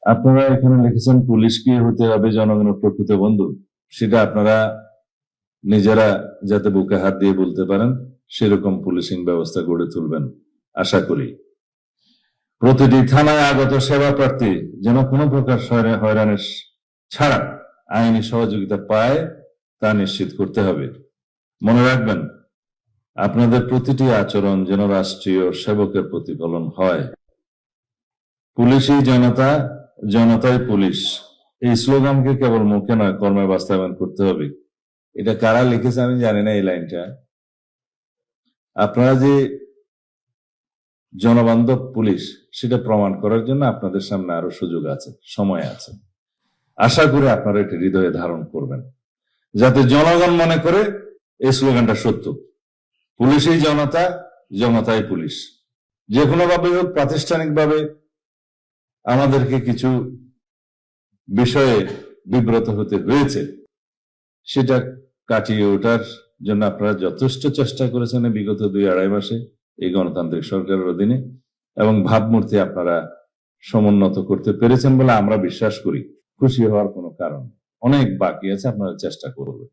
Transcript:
আপনারা এখানে লিখেছেন পুলিশ কি হতে হবে জনগণের প্রকৃত বন্ধু, সেটা আপনারা নিজেরা যাতে বুকে হাত দিয়ে বলতে পারেন সেরকম পুলিশিং ব্যবস্থা গড়ে তুলবেন আশা করি। প্রতিটি থানায় আগত সেবা প্রার্থী যেন কোনো প্রকার হয়রানি ছাড়া আইনি সহযোগিতা পায় তা নিশ্চিত করতে হবে। মনে রাখবেন, আপনাদের প্রতিটি আচরণ যেন রাষ্ট্রীয় সেবকের প্রতিফলন হয়। পুলিশই জনতা, জনতাই পুলিশ, এই স্লোগানকে কেবল মুখে নয় কর্মে বাস্তবায়ন করতে হবে। এটা কারা লিখেছে আমি জানি না এই লাইনটা। আপনারা যে জনবান্ধব পুলিশ সেটা প্রমাণ করার জন্য আপনাদের সামনে আরো সুযোগ আছে, সময় আছে। আশা করি আপনারা এটি হৃদয়ে ধারণ করবেন, যাতে জনগণ মনে করে এই স্লোগানটা সত্য। পুলিশই জনতা, জনতাই পুলিশ। যে কোনো ভাবে হোক প্রাতিষ্ঠানিকভাবে আমাদেরকে কিছু বিষয়ে বিব্রত হতে হয়েছে, সেটা কাটিয়ে ওঠার জন্য আপনারা যথেষ্ট চেষ্টা করেছেন বিগত 2-2.5 মাসে এই গণতান্ত্রিক সরকারের অধীনে, এবং ভাবমূর্তি আপনারা সমুন্নত করতে পেরেছেন বলে আমরা বিশ্বাস করি। খুশি হওয়ার কোনো কারণ, অনেক বাকি আছে, আপনারা চেষ্টা করবেন।